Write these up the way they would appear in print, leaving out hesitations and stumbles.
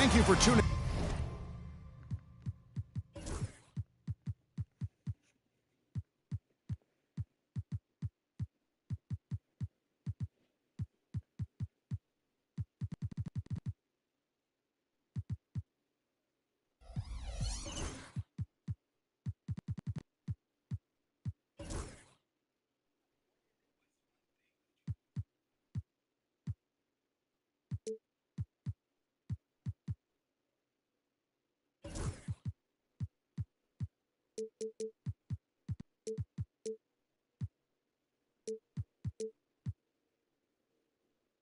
Thank you for tuning.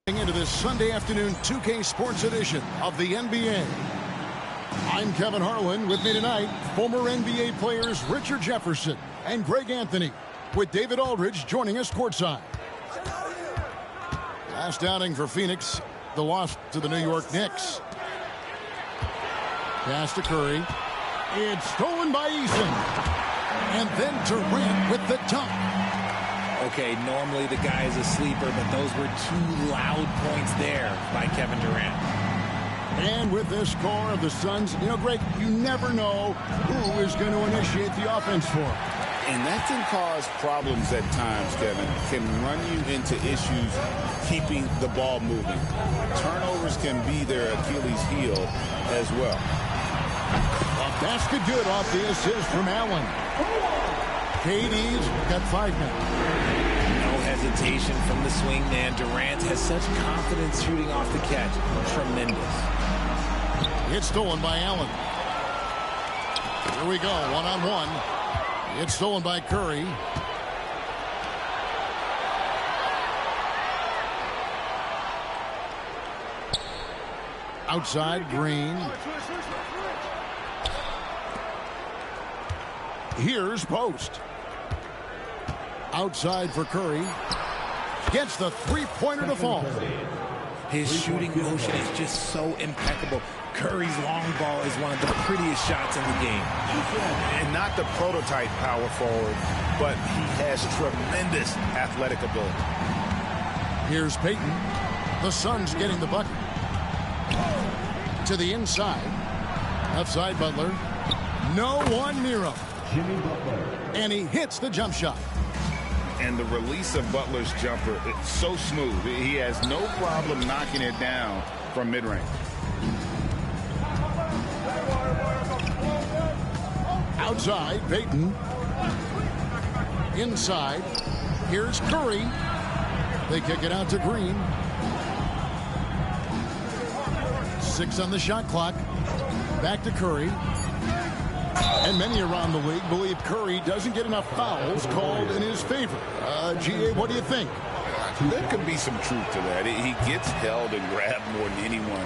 Into this Sunday afternoon 2K Sports edition of the NBA. I'm Kevin Harlan. With me tonight, former NBA players Richard Jefferson and Greg Anthony, with David Aldridge joining us courtside. Last outing for Phoenix, the loss to the New York Knicks. Pass to Curry. It's stolen by Eason. And then Durant with the dunk. Okay, normally the guy is a sleeper, but those were two loud points there by Kevin Durant. And with this score of the Suns, you know, Greg, you never know who is going to initiate the offense for them. And that can cause problems at times, Kevin. Can run you into issues keeping the ball moving. Turnovers can be their Achilles heel as well. A basket good off the assist from Allen. KD's got 5 minutes. No hesitation from the swing man. Durant has such confidence shooting off the catch. Tremendous. It's stolen by Allen. Here we go, one-on-one. It's stolen by Curry. Outside, Green. Here's Post. Outside for Curry. Gets the three-pointer to fall. His shooting motion is just so impeccable. Curry's long ball is one of the prettiest shots in the game. And not the prototype power forward, but he has tremendous athletic ability. Here's Payton. The Suns getting the bucket. To the inside. Left side, Butler. No one near him. And he hits the jump shot. And the release of Butler's jumper, it's so smooth. He has no problem knocking it down from mid-range. Outside, Payton. Inside. Here's Curry. They kick it out to Green. 6 on the shot clock. Back to Curry. And many around the league believe Curry doesn't get enough fouls called in his favor. G.A., what do you think? There could be some truth to that. He gets held and grabbed more than anyone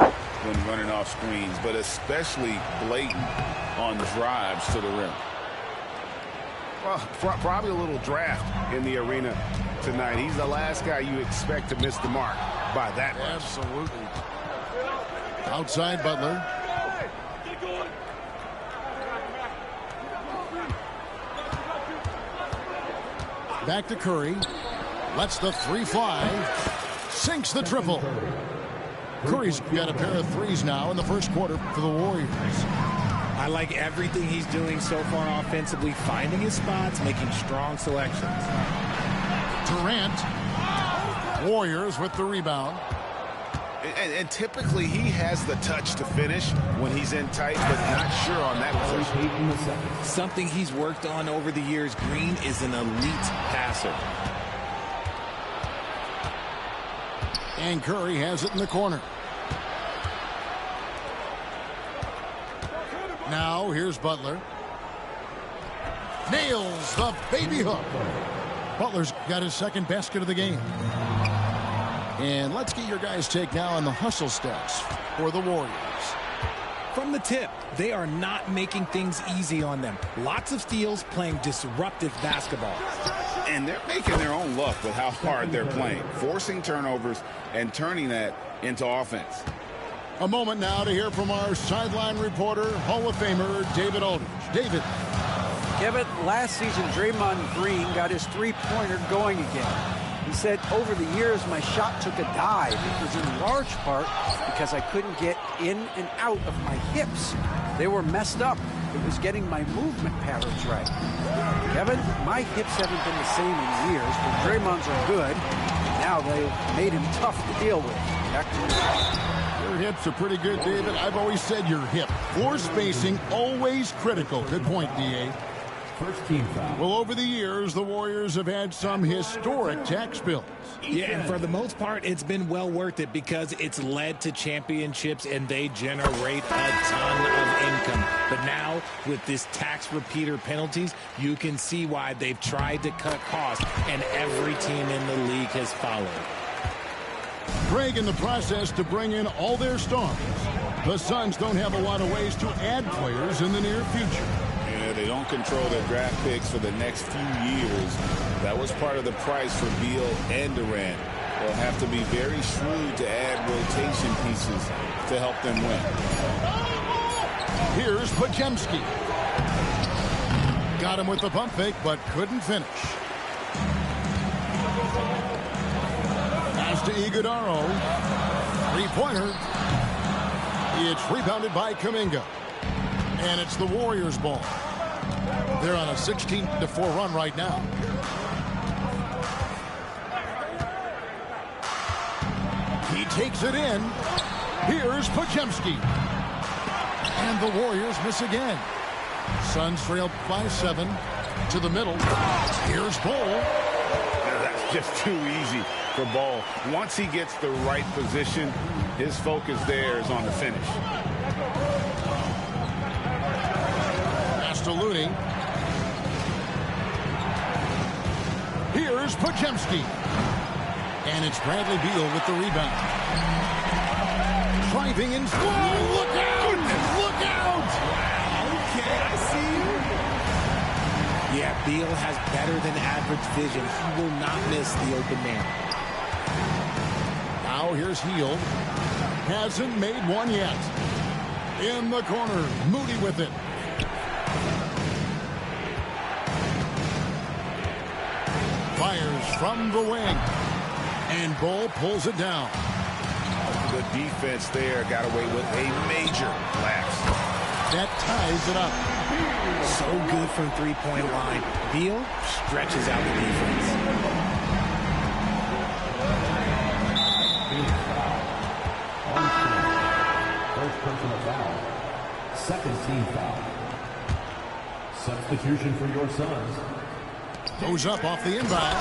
when running off screens, but especially blatant on drives to the rim. Well, probably a little draft in the arena tonight. He's the last guy you expect to miss the mark by that much. Absolutely. Outside, Butler. Back to Curry. Lets the three fly. Sinks the triple. Curry's got a pair of threes now in the first quarter for the Warriors. I like everything he's doing so far offensively, finding his spots, making strong selections. Durant. Warriors with the rebound. And typically he has the touch to finish when he's in tight, but not sure on that position. Something he's worked on over the years. Green is an elite passer. And Curry has it in the corner. Now here's Butler. Nails the baby hook. Butler's got his second basket of the game. And let's get your guys' take now on the hustle stats for the Warriors. From the tip, they are not making things easy on them. Lots of steals, playing disruptive basketball. And they're making their own luck with how hard they're playing, forcing turnovers and turning that into offense. A moment now to hear from our sideline reporter, Hall of Famer David Aldridge. David. Kevin, last season Draymond Green got his three-pointer going again. He said, over the years, my shot took a dive. It was in large part because I couldn't get in and out of my hips. They were messed up. It was getting my movement patterns right. Kevin, my hips haven't been the same in years, but Draymond's are good. Now they've made him tough to deal with. Back to you. Your hips are pretty good, David. I've always said your hip. Floor spacing, always critical. Good point, D.A. First team foul. Well, over the years, the Warriors have had some historic tax bills. Yeah, and for the most part, it's been well worth it because it's led to championships and they generate a ton of income. But now, with this tax repeater penalties, you can see why they've tried to cut costs, and every team in the league has followed. Greg in the process to bring in all their stars. The Suns don't have a lot of ways to add players in the near future. Yeah, they don't control their draft picks for the next few years. That was part of the price for Beal and Durant. They'll have to be very shrewd to add rotation pieces to help them win. Here's Podziemski. Got him with the pump fake, but couldn't finish. Pass to Iguodaro. Three-pointer. It's rebounded by Kuminga. And it's the Warriors' ball. They're on a 16-4 run right now. He takes it in. Here's Podziemski. And the Warriors miss again. Suns trail by 7 to the middle. Here's Ball. That's just too easy for Ball. Once he gets the right position, his focus there is on the finish. Pass to Looney. Here's Podziemski. And it's Bradley Beal with the rebound. Driving in. Whoa, look out! Look out! Okay, I see you. Yeah, Beal has better than average vision. He will not miss the open man. Now here's Hield. Hasn't made one yet. In the corner, Moody with it. Fires from the wing. And Bull pulls it down. The defense there got away with a major lapse. That ties it up. So good from three-point line. Beal stretches out the defense. First personal foul. Second team foul. Substitution for your Suns. Goes up off the inbound.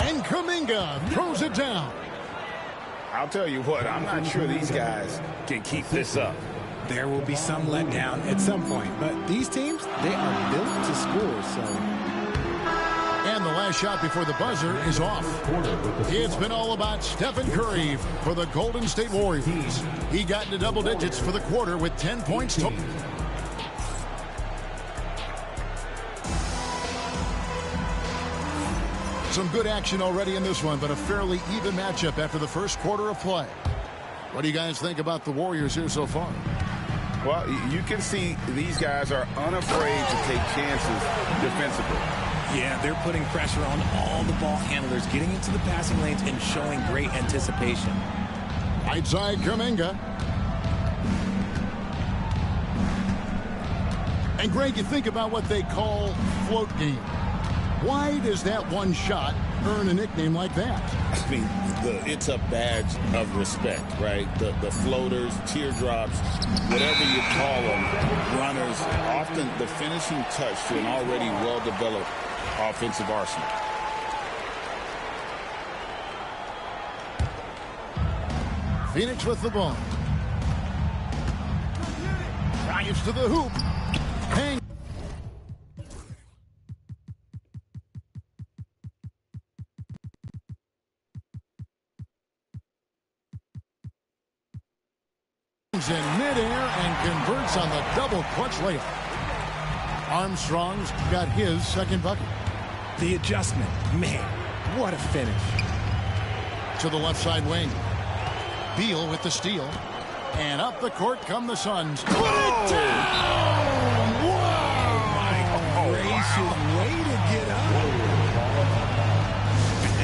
And Kuminga throws it down. I'll tell you what, I'm not sure these guys can keep this up. There will be some letdown at some point, but these teams, they are built to score, so. And the last shot before the buzzer is off. It's been all about Stephen Curry for the Golden State Warriors. He got into double digits for the quarter with 10 points total. Some good action already in this one, but a fairly even matchup after the first quarter of play. What do you guys think about the Warriors here so far? Well, you can see these guys are unafraid to take chances defensively. Yeah, they're putting pressure on all the ball handlers, getting into the passing lanes and showing great anticipation. Right side, Kuminga. And Greg, you think about what they call float game. Why does that one shot earn a nickname like that? I mean, it's a badge of respect, right? The floaters, teardrops, whatever you call them, runners, often the finishing touch to an already well-developed offensive arsenal. Phoenix with the ball. Drives to the hoop. Hangs in midair and converts on the double clutch layup. Armstrong's got his second bucket. The adjustment, man, what a finish. To the left side wing. Beal with the steal. And up the court come the Suns. Put it down! Whoa! My gracious, way to get up.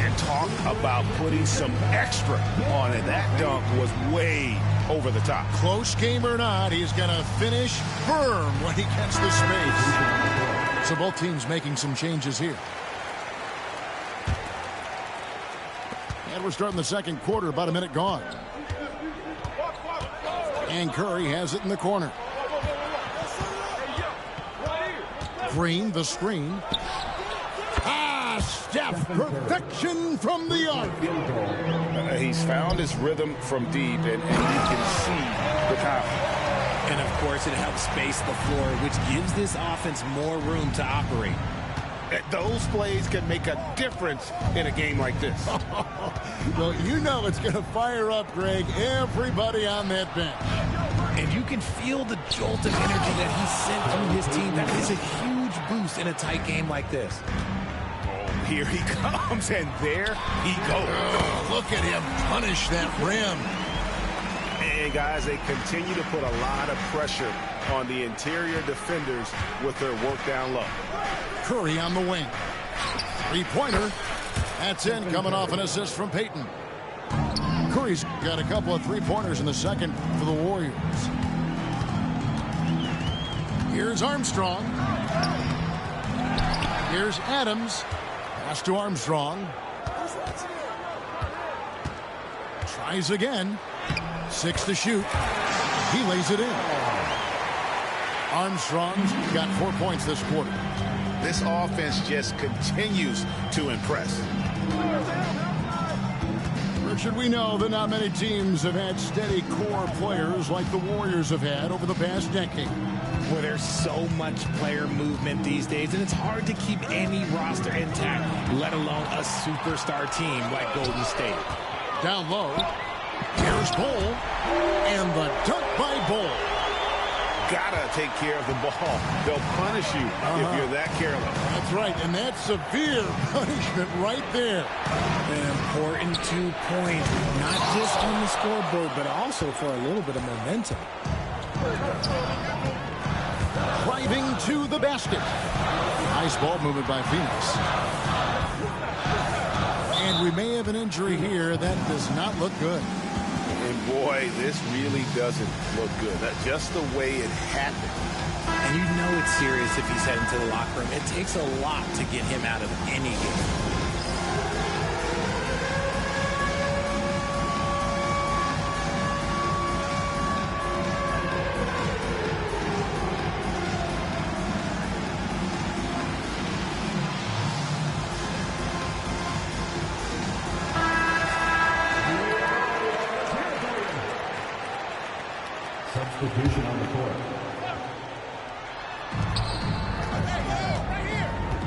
And talk about putting some extra on it. That dunk was way over the top. Close game or not, he's going to finish firm when he gets the space. So both teams making some changes here. And we're starting the second quarter, about a minute gone. And Curry has it in the corner. Green, the screen. Steph, perfection from the arc. He's found his rhythm from deep, and you can see the confidence. And, of course, it helps space the floor, which gives this offense more room to operate. Those plays can make a difference in a game like this. Well, you know it's going to fire up, Greg, everybody on that bench. And you can feel the jolt of energy that he sent through his team. That is a huge boost in a tight game like this. Here he comes, and there he goes. Oh, look at him punish that rim. And, guys, they continue to put a lot of pressure on the interior defenders with their work down low. Curry on the wing. Three-pointer. That's in, coming off an assist from Payton. Curry's got a couple of three-pointers in the second for the Warriors. Here's Armstrong. Here's Adams. Pass to Armstrong. Tries again. 6 to shoot. He lays it in. Armstrong's got 4 points this quarter. This offense just continues to impress. Richard, we know that not many teams have had steady core players like the Warriors have had over the past decade. Well, there's so much player movement these days, and it's hard to keep any roster intact, let alone a superstar team like Golden State. Down low. Here's Bol. And the dunk by Bol. Gotta take care of the ball. They'll punish you if you're that careless. That's right, and that's severe punishment right there. An important 2 points, not just on the scoreboard, but also for a little bit of momentum. Driving to the basket. Nice ball movement by Phoenix. And we may have an injury here. That does not look good. And boy, this really doesn't look good. That's just the way it happened. And you know it's serious if he's heading to the locker room. It takes a lot to get him out of any game. Substitution on the court.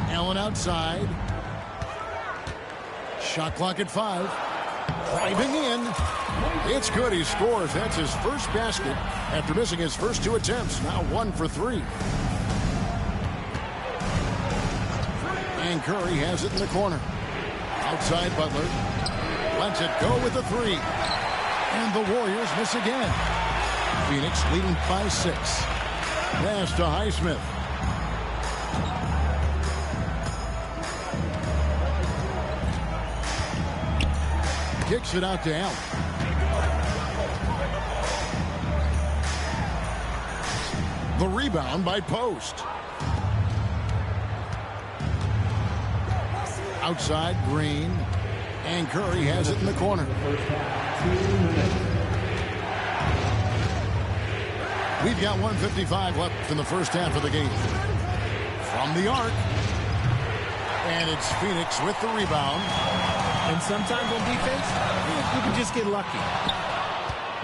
Allen outside. Shot clock at 5. Driving in. It's good. He scores. That's his first basket after missing his first 2 attempts. Now 1 for 3. And Curry has it in the corner. Outside Butler. Lets it go with the 3. And the Warriors miss again. Phoenix leading by 6. Pass to Highsmith. Kicks it out to Allen. The rebound by Post. Outside Green. And Curry has it in the corner. We've got 1:55 left in the first half of the game. From the arc. And it's Phoenix with the rebound. And sometimes on defense, you can just get lucky.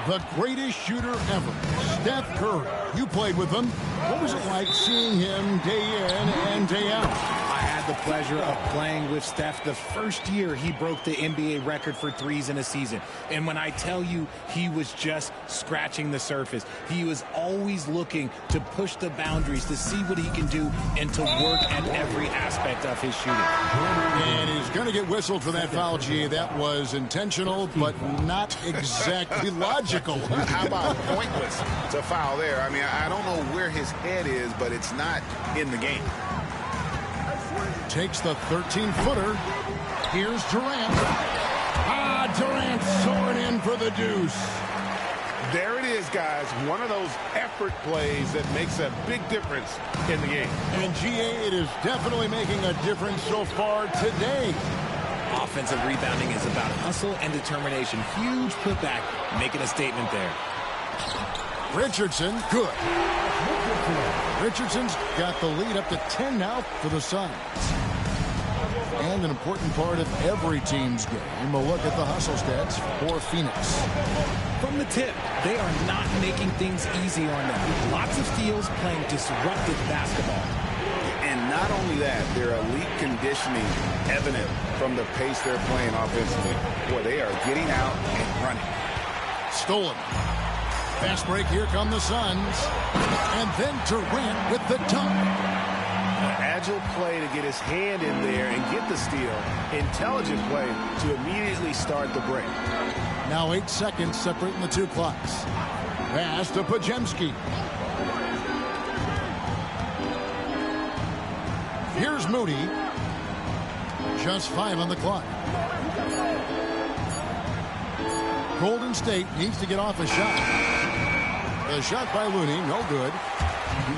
The greatest shooter ever, Steph Curry. You played with him. What was it like seeing him day in and day out? I had the pleasure of playing with Steph the first year he broke the NBA record for threes in a season. And when I tell you he was just scratching the surface, he was always looking to push the boundaries, to see what he can do, and to work at every aspect of his shooting. And he's going to get whistled for that foul, G. That was intentional, but not exactly logical. How about pointless to foul there? I mean, I don't know where his head is, but it's not in the game. Takes the 13-footer. Here's Durant. Durant soaring in for the deuce. There it is, guys. One of those effort plays that makes a big difference in the game. And GA, it is definitely making a difference so far today. Offensive rebounding is about hustle and determination. Huge putback, making a statement there. Richardson, good. Richardson's got the lead up to 10 now for the Suns. And an important part of every team's game, a look at the hustle stats for Phoenix. From the tip, they are not making things easy on them. Lots of steals, playing disruptive basketball. And not only that, their elite conditioning evident from the pace they're playing offensively. Boy, they are getting out and running. Stolen. Fast break, here come the Suns. And then Durant with the dunk. An agile play to get his hand in there and get the steal. Intelligent play to immediately start the break. Now 8 seconds separating the two clocks. Pass to Podziemski. Here's Moody. Just 5 on the clock. Golden State needs to get off a shot. The shot by Looney, no good.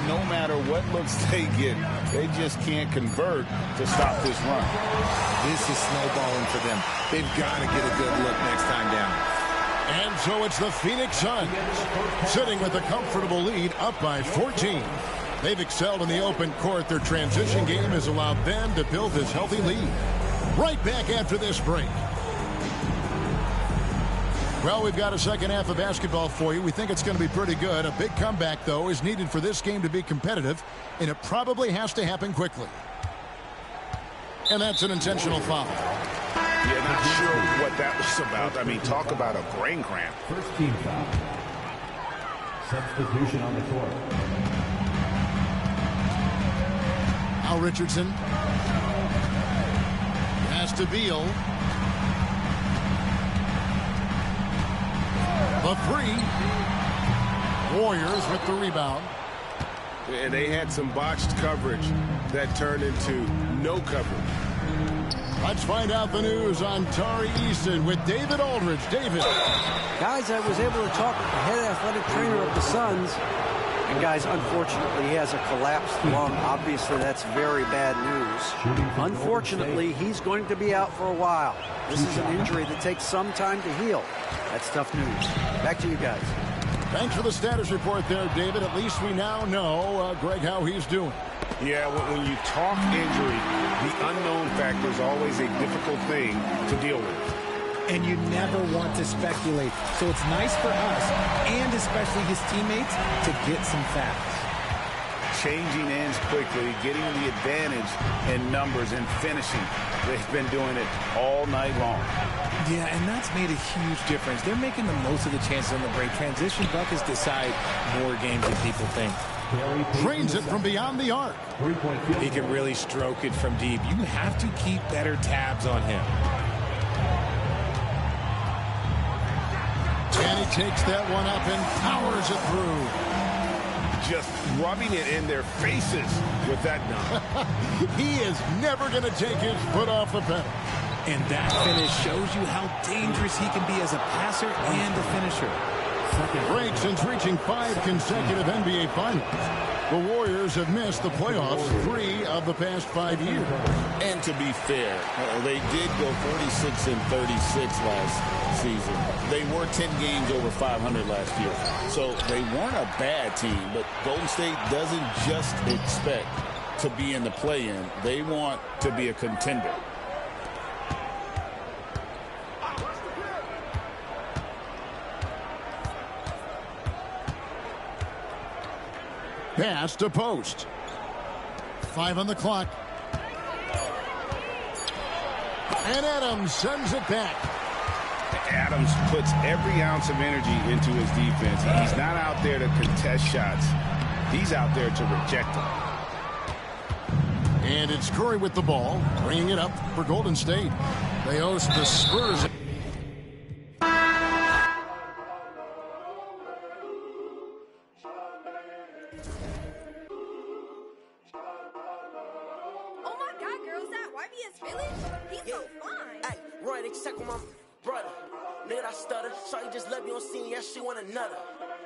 No matter what looks they get, they just can't convert to stop this run. This is snowballing for them. They've got to get a good look next time down. And so it's the Phoenix Suns sitting with a comfortable lead, up by 14. They've excelled in the open court. Their transition game has allowed them to build this healthy lead. Right back after this break. Well, we've got a second half of basketball for you. We think it's going to be pretty good. A big comeback, though, is needed for this game to be competitive, and it probably has to happen quickly. And that's an intentional foul. Yeah, not sure what that was about. I mean, talk about a brain cramp. First team foul. Substitution on the court. Al Richardson. Pass to Beal. The three. Warriors with the rebound. And they had some botched coverage that turned into no coverage. Let's find out the news on Tari Eason with David Aldridge. David. Guys, I was able to talk with the head athletic trainer of the Suns. And guys, unfortunately, he has a collapsed lung. Obviously, that's very bad news. Unfortunately, he's going to be out for a while. This is an injury that takes some time to heal. That's tough news. Back to you guys. Thanks for the status report there, David. At least we now know, Greg, how he's doing. Yeah, when you talk injury, the unknown factor is always a difficult thing to deal with. And you never want to speculate. So it's nice for us, and especially his teammates, to get some facts. Changing ends quickly, getting the advantage in numbers and finishing. They've been doing it all night long. Yeah, and that's made a huge difference. They're making the most of the chances on the break. Transition buckets decide more games than people think. Drains it from beyond the arc. He can really stroke it from deep. You have to keep better tabs on him. And he takes that one up and powers it through. Just rubbing it in their faces with that dunk. He is never going to take his foot off the pedal. And that finish shows you how dangerous he can be as a passer and a finisher. Break since reaching 5 consecutive NBA Finals. The Warriors have missed the playoffs 3 of the past 5 years. And to be fair, they did go 46 and 36 last season. They were 10 games over 500 last year. So they weren't a bad team, but Golden State doesn't just expect to be in the play-in. They want to be a contender. Pass to Post. 5 on the clock. And Adams sends it back. Adams puts every ounce of energy into his defense. He's not out there to contest shots. He's out there to reject them. And it's Curry with the ball, bringing it up for Golden State. They host the Spurs. brother. Nigga, I stutter. Shawty just let me on scene, yeah, she want another.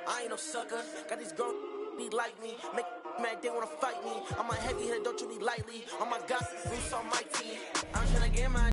I ain't no sucker. Got these girls be like me. Make mad, they wanna fight me. I'm a heavy hitter, don't you be lightly. On my God, boots on my team. I'm tryna get my